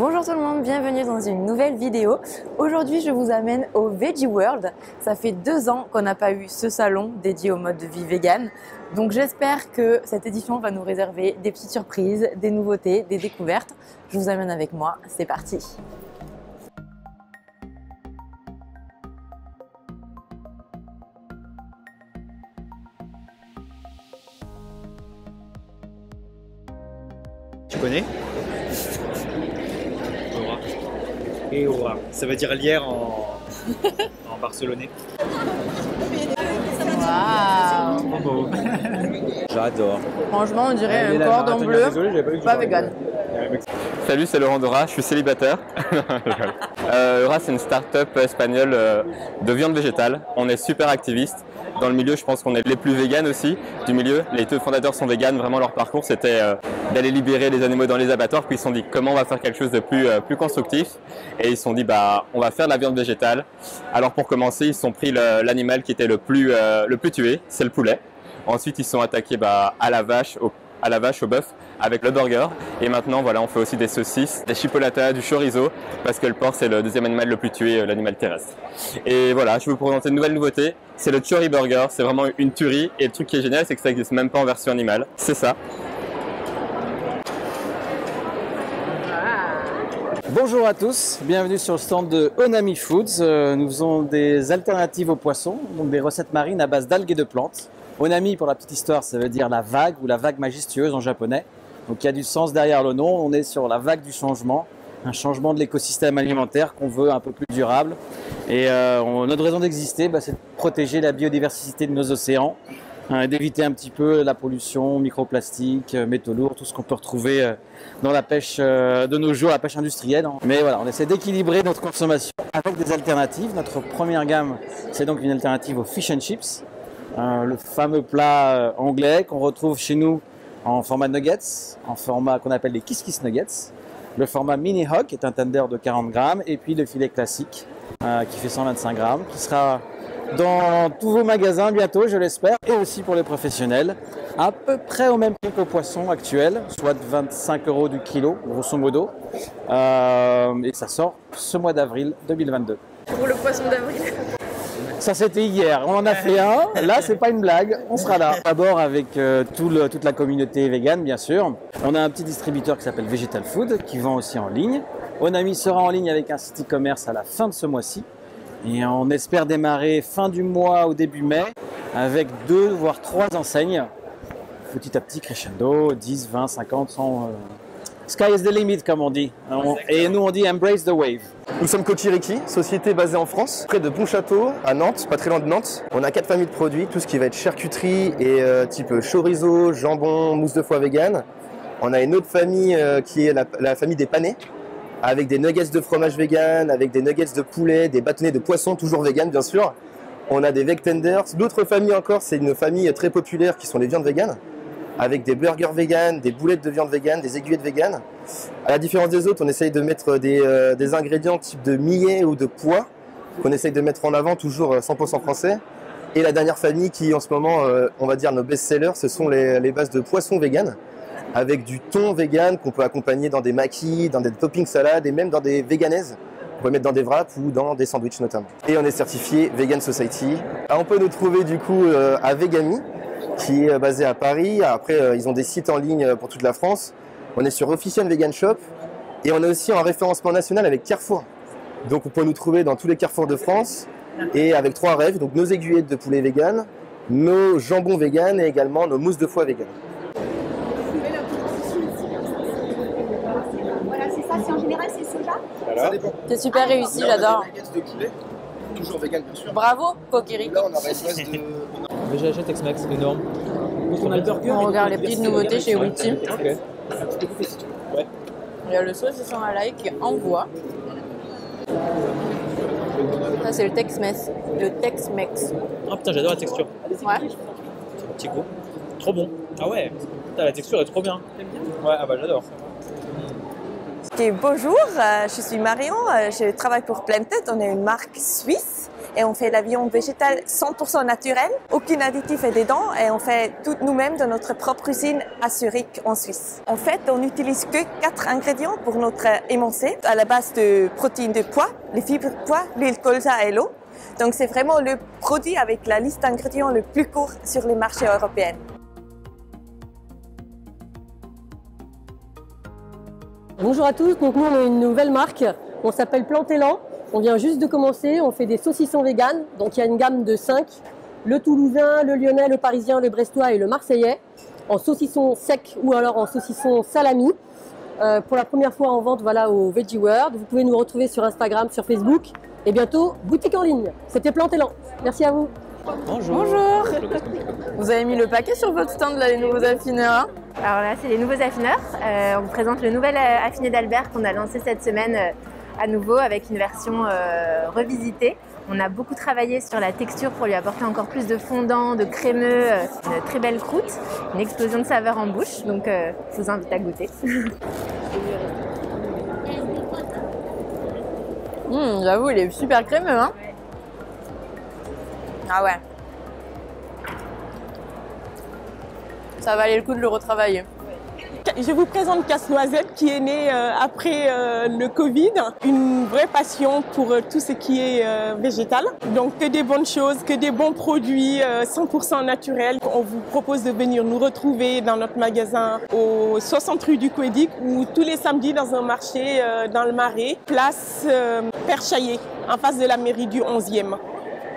Bonjour tout le monde, bienvenue dans une nouvelle vidéo. Aujourd'hui, je vous amène au Veggie World. Ça fait 2 ans qu'on n'a pas eu ce salon dédié au mode de vie vegan. Donc j'espère que cette édition va nous réserver des petites surprises, des nouveautés, des découvertes. Je vous amène avec moi, c'est parti. Tu connais? Aura. Et aura. Ça veut dire lierre en barcelonais. Waouh! J'adore. Franchement, on dirait un cordon bleu, pas vegan. Salut, c'est Laurent Dora, je suis célibataire. Eura, c'est une start-up espagnole de viande végétale. On est super activistes. Dans le milieu, je pense qu'on est les plus véganes aussi du milieu. Les 2 fondateurs sont véganes. Vraiment, leur parcours, c'était d'aller libérer les animaux dans les abattoirs. Puis ils se sont dit comment on va faire quelque chose de plus constructif. Et ils se sont dit on va faire de la viande végétale. Alors pour commencer, ils se sont pris l'animal qui était le plus tué, c'est le poulet. Ensuite, ils se sont attaqués à la vache, au bœuf avec le burger. Et maintenant, voilà, on fait aussi des saucisses, des chipolatas, du chorizo, parce que le porc, c'est le 2e animal le plus tué, l'animal terrestre. Et voilà, je vais vous présenter une nouvelle nouveauté. C'est le Chori Burger. C'est vraiment une tuerie. Et le truc qui est génial, c'est que ça n'existe même pas en version animale. C'est ça. Bonjour à tous, bienvenue sur le stand de Onami Foods. Nous faisons des alternatives aux poissons, donc des recettes marines à base d'algues et de plantes. Onami, pour la petite histoire, ça veut dire la vague ou la vague majestueuse en japonais. Donc il y a du sens derrière le nom, on est sur la vague du changement, un changement de l'écosystème alimentaire qu'on veut un peu plus durable. Et notre raison d'exister, c'est de protéger la biodiversité de nos océans, d'éviter un petit peu la pollution, microplastiques, métaux lourds, tout ce qu'on peut retrouver dans la pêche de nos jours, la pêche industrielle. Mais voilà, on essaie d'équilibrer notre consommation avec des alternatives. Notre première gamme, c'est donc une alternative aux fish and chips, le fameux plat anglais qu'on retrouve chez nous en format nuggets, en format qu'on appelle les Kiss Kiss Nuggets, le format Mini Hog qui est un tender de 40 grammes et puis le filet classique qui fait 125 grammes, qui sera dans tous vos magasins bientôt, je l'espère, et aussi pour les professionnels, à peu près au même prix qu'au poisson actuel, soit 25 € du kilo, grosso modo, et ça sort ce mois d'avril 2022. Pour le poisson d'avril. Ça c'était hier, on en a fait un, là c'est pas une blague, on sera là. D'abord avec toute la communauté végane bien sûr. On a un petit distributeur qui s'appelle Vegetal Food qui vend aussi en ligne. Onami sera en ligne avec un site e-commerce à la fin de ce mois-ci. Et on espère démarrer fin du mois au début mai avec 2 voire 3 enseignes. Petit à petit crescendo, 10, 20, 50, 100... Sky is the limit comme on dit. Et nous on dit embrace the wave. Nous sommes Kochiriki, société basée en France, près de Pontchâteau, à Nantes, pas très loin de Nantes. On a 4 familles de produits, tout ce qui va être charcuterie et type chorizo, jambon, mousse de foie vegan. On a une autre famille qui est la famille des panés, avec des nuggets de fromage vegan, avec des nuggets de poulet, des bâtonnets de poisson, toujours vegan bien sûr. On a des veg tenders. D'autres familles encore, c'est une famille très populaire qui sont les viandes vegan, avec des burgers vegan, des boulettes de viande vegan, des aiguillettes vegan. À la différence des autres, on essaye de mettre des ingrédients type de millet ou de pois, qu'on essaye de mettre en avant, toujours 100% français. Et la dernière famille qui, en ce moment, on va dire nos best-sellers, ce sont les bases de poisson vegan, avec du thon vegan qu'on peut accompagner dans des maquis, dans des toppings salades et même dans des véganaises. On peut mettre dans des wraps ou dans des sandwichs notamment. Et on est certifié Vegan Society. On peut nous trouver du coup à Vegami, qui est basé à Paris. Après, ils ont des sites en ligne pour toute la France. On est sur Official Vegan Shop et on est aussi en référencement national avec Carrefour. Donc, on peut nous trouver dans tous les carrefours de France et avec 3 rêves, donc nos aiguillettes de poulet vegan, nos jambons vegan et également nos mousses de foie vegan. Voilà, c'est ça. C'est en général, c'est soja. Ça dépend. C'est super réussi, j'adore. De poulet, toujours vegan bien sûr. Bravo, Kokiri. Là, on aurait une base de... VGH Tex-Mex, énorme. On a le burger. On regarde les petites nouveautés chez Witty. Ok. Ouais. Il y a le saucisson à l'ail qui est en bois. Ça, c'est le Tex-Mex. Le Tex-Mex. Ah putain, j'adore la texture. Ouais. C'est un petit goût. Trop bon. Ah ouais. Putain, la texture est trop bien. Ouais, ah bah j'adore. Okay, bonjour, je suis Marion, je travaille pour Planted, on est une marque suisse et on fait de la viande végétale 100% naturelle, aucun additif est dedans et on fait tout nous-mêmes dans notre propre usine à Zurich en Suisse. En fait, on n'utilise que 4 ingrédients pour notre émincé, à la base de protéines de pois, les fibres de pois, l'huile colza et l'eau. Donc c'est vraiment le produit avec la liste d'ingrédients le plus court sur les marchés européens. Bonjour à tous, donc nous on a une nouvelle marque, on s'appelle Plantélan, on vient juste de commencer, on fait des saucissons véganes, donc il y a une gamme de 5, le toulousain, le lyonnais, le parisien, le brestois et le marseillais, en saucisson sec ou alors en saucisson salami. Pour la première fois en vente voilà, au Veggie World, vous pouvez nous retrouver sur Instagram, sur Facebook et bientôt boutique en ligne. C'était Plantélan, merci à vous. Bonjour. Bonjour. Vous avez mis le paquet sur votre stand là, les nouveaux affineurs hein? Alors là, c'est les nouveaux affineurs. On vous présente le nouvel affiné d'Albert qu'on a lancé cette semaine à nouveau avec une version revisitée. On a beaucoup travaillé sur la texture pour lui apporter encore plus de fondant, de crémeux, une très belle croûte, une explosion de saveurs en bouche. Donc, je vous invite à goûter. J'avoue, il est super crémeux. Hein? Ah ouais. Ça valait le coup de le retravailler. Je vous présente Casse-Noisette qui est né après le Covid. Une vraie passion pour tout ce qui est végétal. Donc que des bonnes choses, que des bons produits 100% naturels. On vous propose de venir nous retrouver dans notre magasin au 60 rue du Couédic ou tous les samedis dans un marché dans le Marais, place Perchaillé, en face de la mairie du 11e.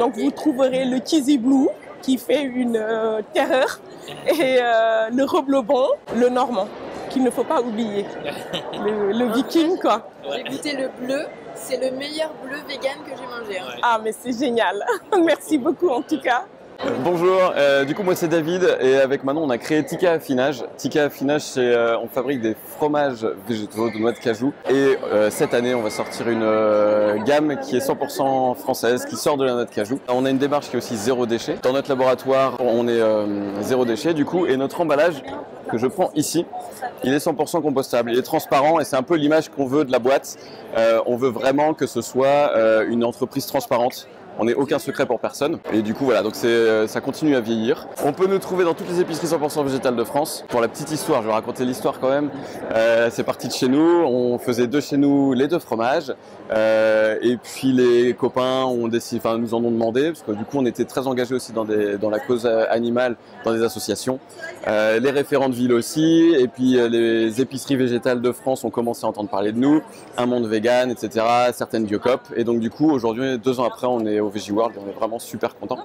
Donc vous trouverez le Cheesy Blue qui fait une terreur et le Reblobon, le Normand, qu'il ne faut pas oublier. Le Viking quoi. J'ai goûté le bleu, c'est le meilleur bleu vegan que j'ai mangé. Hein. Ah mais c'est génial, merci beaucoup en tout cas. Bonjour, du coup moi c'est David et avec Manon on a créé Tika Affinage. Tika Affinage c'est on fabrique des fromages végétaux de noix de cajou et cette année on va sortir une gamme qui est 100% française qui sort de la noix de cajou. On a une démarche qui est aussi zéro déchet. Dans notre laboratoire on est zéro déchet du coup et notre emballage que je prends ici il est 100% compostable, il est transparent et c'est un peu l'image qu'on veut de la boîte. On veut vraiment que ce soit une entreprise transparente. On n'est aucun secret pour personne. Et du coup, voilà, donc ça continue à vieillir. On peut nous trouver dans toutes les épiceries 100% végétales de France. Pour la petite histoire, je vais raconter l'histoire quand même. C'est parti de chez nous. On faisait de chez nous les 2 fromages. Et puis les copains nous en ont demandé, parce que du coup, on était très engagés aussi dans la cause animale, dans des associations. Les référents de ville aussi. Et puis les épiceries végétales de France ont commencé à entendre parler de nous. Un monde vegan, etc. Certaines Biocop. Et donc du coup, aujourd'hui, 2 ans après, on est au Veggie World et on est vraiment super content.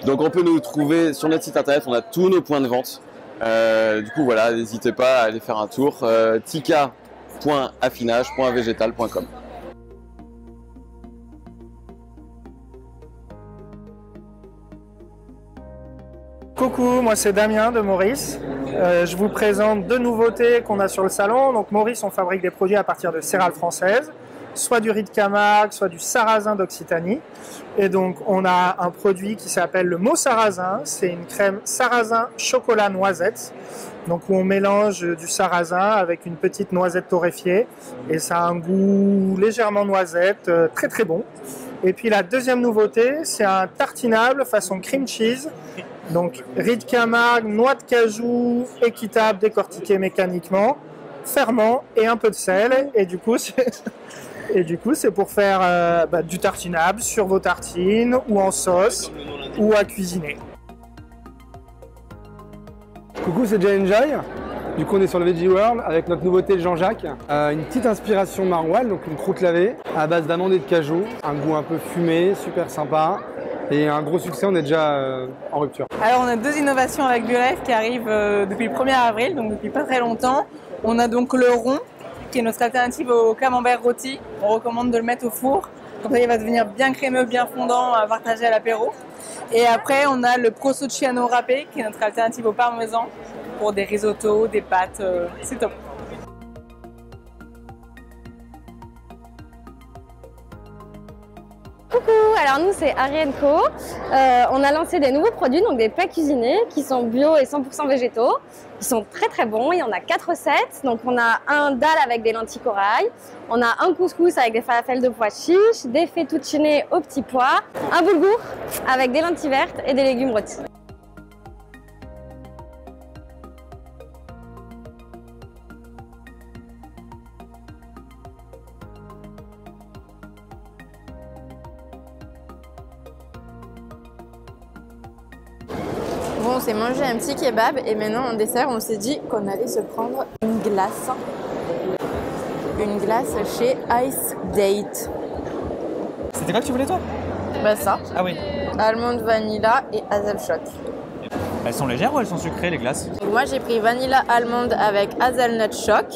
Donc on peut nous trouver sur notre site internet, on a tous nos points de vente. Du coup voilà, n'hésitez pas à aller faire un tour. tika.affinage.vegetal.com. Coucou, moi c'est Damien de Maurice. Je vous présente 2 nouveautés qu'on a sur le salon. Donc Maurice, on fabrique des produits à partir de céréales françaises, soit du riz de Camargue, soit du sarrasin d'Occitanie. Et donc on a un produit qui s'appelle le Mot Sarrasin. C'est une crème sarrasin chocolat noisette. Donc où on mélange du sarrasin avec une petite noisette torréfiée. Et ça a un goût légèrement noisette, très très bon. Et puis la deuxième nouveauté, c'est un tartinable façon cream cheese. Donc riz de Camargue, noix de cajou, équitable, décortiqué mécaniquement, ferment et un peu de sel. Et du coup, c'est pour faire du tartinable sur vos tartines ou en sauce ou à cuisiner. Coucou, c'est Jay Enjoy. Du coup, on est sur le Veggie World avec notre nouveauté Jean-Jacques. Une petite inspiration maroilles, donc une croûte lavée à base d'amandes et de cajou. Un goût un peu fumé, super sympa. Et un gros succès, on est déjà en rupture. Alors, on a 2 innovations avec BioLife qui arrivent depuis le 1er avril, donc depuis pas très longtemps. On a donc le rond, qui est notre alternative au camembert rôti. On recommande de le mettre au four. Comme ça, il va devenir bien crémeux, bien fondant à partager à l'apéro. Et après, on a le prosciutto râpé, qui est notre alternative au parmesan pour des risottos, des pâtes. C'est top. Coucou, alors nous c'est Ari & Co. On a lancé des nouveaux produits, donc des plats cuisinés qui sont bio et 100% végétaux. Ils sont très très bons, il y en a 4 recettes. Donc on a un dal avec des lentilles corail, on a un couscous avec des falafels de pois chiches, des fettuccine aux petits pois, un boulgour avec des lentilles vertes et des légumes rôtis. Bon, on s'est mangé un petit kebab et maintenant en dessert, on s'est dit qu'on allait se prendre une glace. Une glace chez Ice Date. C'était quoi que tu voulais toi? Bah ça. Ah oui. Almond vanilla et hazelnut. Elles sont légères ou elles sont sucrées les glaces? Moi j'ai pris vanilla almond avec hazelnut choc.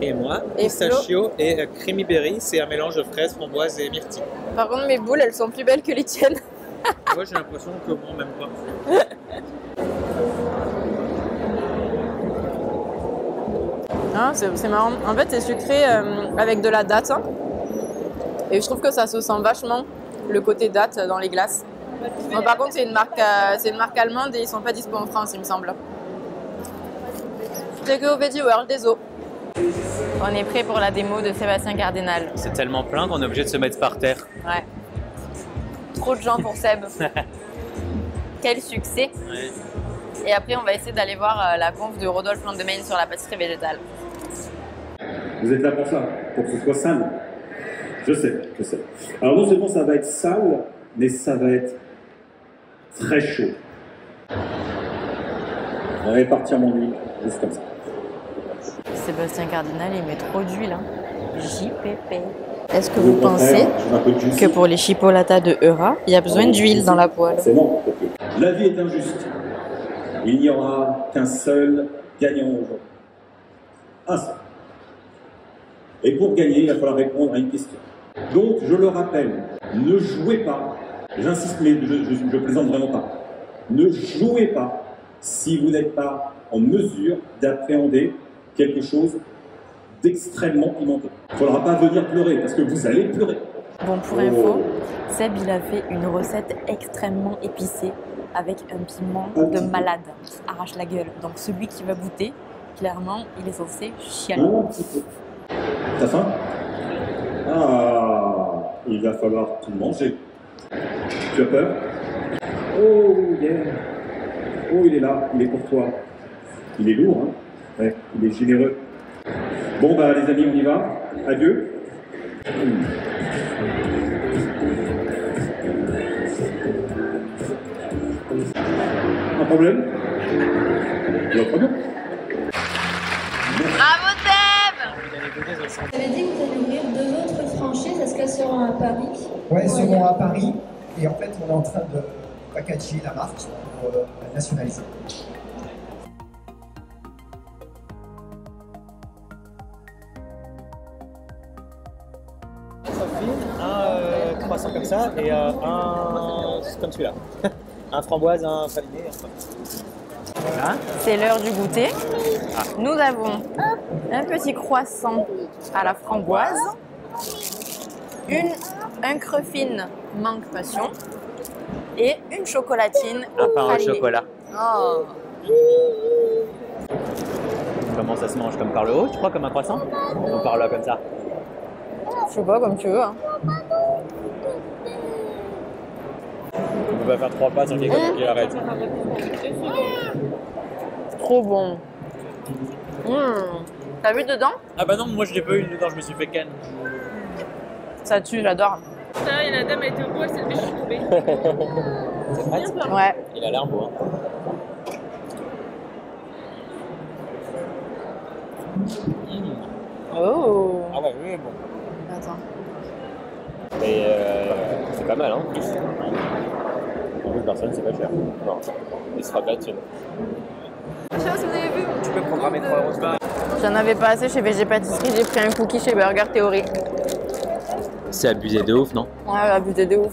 Et moi, Et pistachio et creamy berry, c'est un mélange de fraises, framboises et myrtilles. Par contre mes boules elles sont plus belles que les tiennes. Moi j'ai l'impression que bon, même pas. Ah, c'est marrant. En fait c'est sucré avec de la date. Et je trouve que ça se sent vachement le côté date dans les glaces. Bon, par contre c'est une marque allemande et ils sont pas dispo en France il me semble. C'est que au Veggie World, désolé. On est prêt pour la démo de Sébastien Cardinal. C'est tellement plein qu'on est obligé de se mettre par terre. Ouais. Trop de gens pour Seb. Quel succès. Ouais. Et après on va essayer d'aller voir la conf de Rodolphe Landemain sur la pâtisserie végétale. Vous êtes là pour ça, pour que ce soit sale. Je sais. Alors non seulement ça va être sale, mais ça va être très chaud. On va répartir mon huile, juste comme ça. Sébastien Cardinal, il met trop d'huile. Hein. JPP. Est-ce que vous pensez que pour les chipolatas de Eura, il y a besoin d'huile dans la poêle? C'est bon. La vie est injuste. Il n'y aura qu'un seul gagnant aujourd'hui. Un seul. Et pour gagner, il va falloir répondre à une question. Donc, je le rappelle, ne jouez pas, j'insiste, mais je plaisante vraiment pas, ne jouez pas si vous n'êtes pas en mesure d'appréhender quelque chose d'extrêmement pimenté. Il ne faudra pas venir pleurer, parce que vous allez pleurer. Bon, pour info, Seb, il a fait une recette extrêmement épicée avec un piment de malade, arrache la gueule. Donc celui qui va goûter, clairement, il est censé chialer. Un petit peu. T'as faim? Ah, il va falloir tout manger. Tu as peur? Oh, yeah. Oh, il est là, il est pour toi. Il est lourd, hein? Ouais, il est généreux. Bon, bah, les amis, on y va. Adieu. Un problème? Il y a un problème? Bravo Seb! Vous avez dit que vous allez ouvrir 2 autres franchises, est-ce qu'elles seront à Paris? Oui, elles seront à Paris. Et en fait, on est en train de packager la marque pour la nationaliser. Un croissant comme ça et un comme celui-là. Un framboise, un praliné. Voilà. C'est l'heure du goûter. Nous avons un petit croissant à la framboise, un cruffin mangue passion et une chocolatine Un au pain au praliné. chocolat. Oh. Comment ça se mange? Comme par le haut, tu crois, comme un croissant? Ou par là, comme ça? Je sais pas, comme tu veux. Hein. On peut pas faire 3 pas sans qu'il arrête. Trop bon. T'as vu dedans? Ah bah non, moi je l'ai pas eu dedans, je me suis fait ken. Ça tue, j'adore. Ça, et la dame a été au bout, elle s'est fait chouper. C'est vrai? Ouais. Il a l'air beau. Hein. Oh. Ah ouais, oui, bon. Attends. Mais c'est pas mal, hein. En plus, personne, c'est pas cher. Non, il sera pas de thune. Je sais pas si vous avez vu. Tu peux programmer 3 € de bar. J'en avais pas assez chez VG Pâtisserie, j'ai pris un cookie chez Burger Theory. C'est abusé de ouf, non? Ouais, abusé de ouf.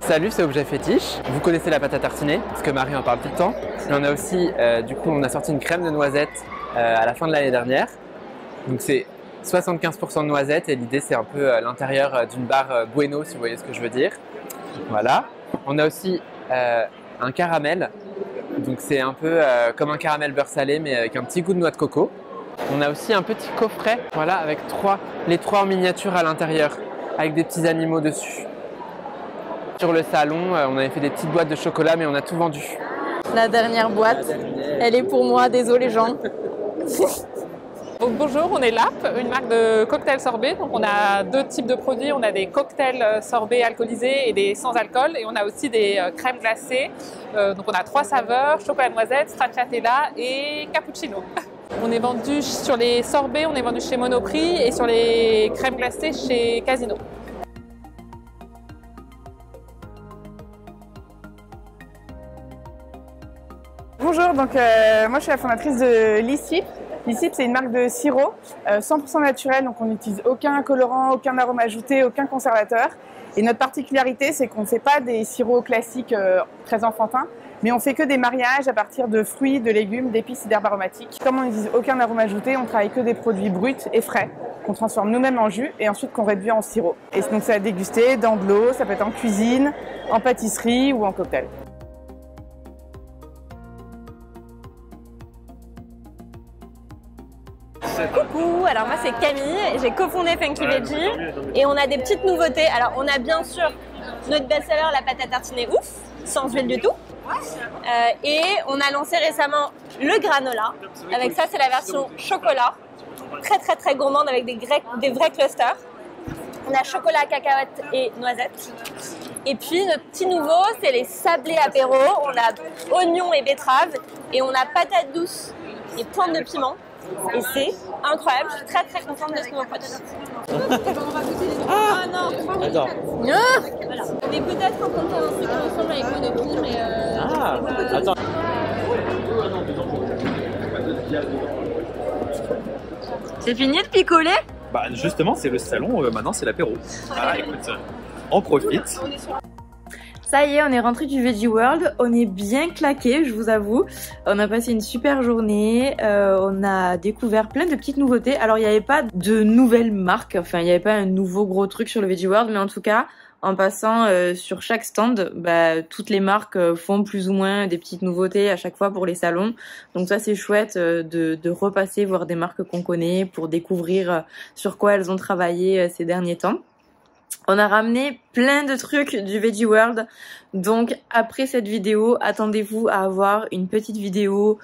Salut, c'est Objet Fétiche. Vous connaissez la pâte à tartiner, parce que Marie en parle tout le temps. Et on a aussi, du coup, on a sorti une crème de noisettes à la fin de l'année dernière. Donc c'est 75% de noisettes et l'idée c'est un peu l'intérieur d'une barre Bueno, si vous voyez ce que je veux dire. Voilà. On a aussi un caramel. Donc c'est un peu comme un caramel beurre salé mais avec un petit goût de noix de coco. On a aussi un petit coffret, voilà, avec les trois en miniature à l'intérieur, avec des petits animaux dessus. Sur le salon, on avait fait des petites boîtes de chocolat, mais on a tout vendu. La dernière boîte, elle est pour moi, désolé les gens. Donc bonjour, on est LAP, une marque de cocktails sorbet. Donc on a deux types de produits, on a des cocktails sorbet alcoolisés et des sans alcool. Et on a aussi des crèmes glacées. Donc on a 3 saveurs, chocolat noisette, stracciatella et cappuccino. On est vendu sur les sorbets, on est vendu chez Monoprix et sur les crèmes glacées chez Casino. Bonjour, donc moi je suis la fondatrice de Lissip. Lissip, c'est une marque de sirop 100% naturel, donc on n'utilise aucun colorant, aucun arôme ajouté, aucun conservateur. Et notre particularité, c'est qu'on ne fait pas des sirops classiques très enfantins, mais on fait que des mariages à partir de fruits, de légumes, d'épices et d'herbes aromatiques. Comme on n'utilise aucun arôme ajouté, on travaille que des produits bruts et frais, qu'on transforme nous-mêmes en jus et ensuite qu'on réduit en sirop. Et donc ça va déguster dans de l'eau, ça peut être en cuisine, en pâtisserie ou en cocktail. Coucou, alors moi c'est Camille, j'ai cofondé Funky Veggie et on a des petites nouveautés. Alors on a bien sûr notre best-seller, la pâte à tartiner ouf, sans huile du tout. Et on a lancé récemment le granola. Avec ça, c'est la version chocolat, très gourmande avec des vrais clusters. On a chocolat, cacahuètes et noisettes. Et puis notre petit nouveau, c'est les sablés apéro. On a oignons et betteraves et on a patates douces et pointe de piment. Et c'est incroyable, je suis très contente de ce nouveau produit. Ah non, Attends. Voilà. On est peut-être en train de faire un truc ensemble avec Monoprix, mais Attends. C'est fini de picoler? Bah justement, c'est le salon, maintenant c'est l'apéro. Voilà, écoute, on profite. Ça y est, on est rentré du Veggie World, on est bien claqué, je vous avoue. On a passé une super journée, on a découvert plein de petites nouveautés. Alors il n'y avait pas de nouvelles marques, enfin il n'y avait pas un nouveau gros truc sur le Veggie World, mais en tout cas, en passant sur chaque stand, toutes les marques font plus ou moins des petites nouveautés à chaque fois pour les salons. Donc ça c'est chouette de repasser, voir des marques qu'on connaît pour découvrir sur quoi elles ont travaillé ces derniers temps. On a ramené plein de trucs du Veggie World, donc après cette vidéo, attendez-vous à avoir une petite vidéo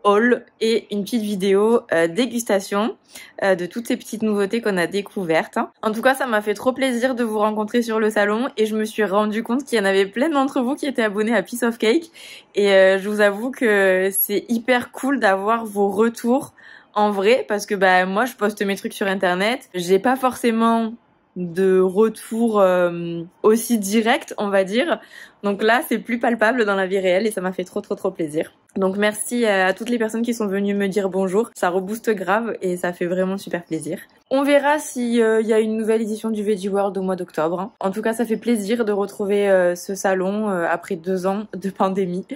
haul et une petite vidéo dégustation de toutes ces petites nouveautés qu'on a découvertes. En tout cas, ça m'a fait trop plaisir de vous rencontrer sur le salon et je me suis rendu compte qu'il y en avait plein d'entre vous qui étaient abonnés à Piece of Cake et je vous avoue que c'est hyper cool d'avoir vos retours en vrai parce que moi je poste mes trucs sur internet, j'ai pas forcément de retour aussi direct, on va dire. Donc là, c'est plus palpable dans la vie réelle et ça m'a fait trop plaisir. Donc merci à toutes les personnes qui sont venues me dire bonjour. Ça rebooste grave et ça fait vraiment super plaisir. On verra s'il y a une nouvelle édition du Veggie World au mois d'octobre. En tout cas, ça fait plaisir de retrouver ce salon après 2 ans de pandémie.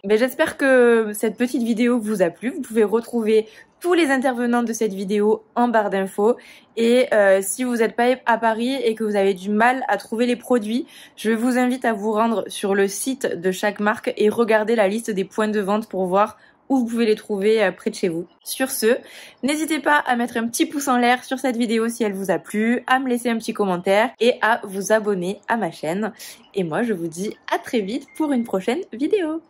Mais j'espère que cette petite vidéo vous a plu. Vous pouvez retrouver tous les intervenants de cette vidéo en barre d'infos. Et si vous n'êtes pas à Paris et que vous avez du mal à trouver les produits, je vous invite à vous rendre sur le site de chaque marque et regarder la liste des points de vente pour voir où vous pouvez les trouver près de chez vous. Sur ce, n'hésitez pas à mettre un petit pouce en l'air sur cette vidéo si elle vous a plu, à me laisser un petit commentaire et à vous abonner à ma chaîne. Et moi, je vous dis à très vite pour une prochaine vidéo.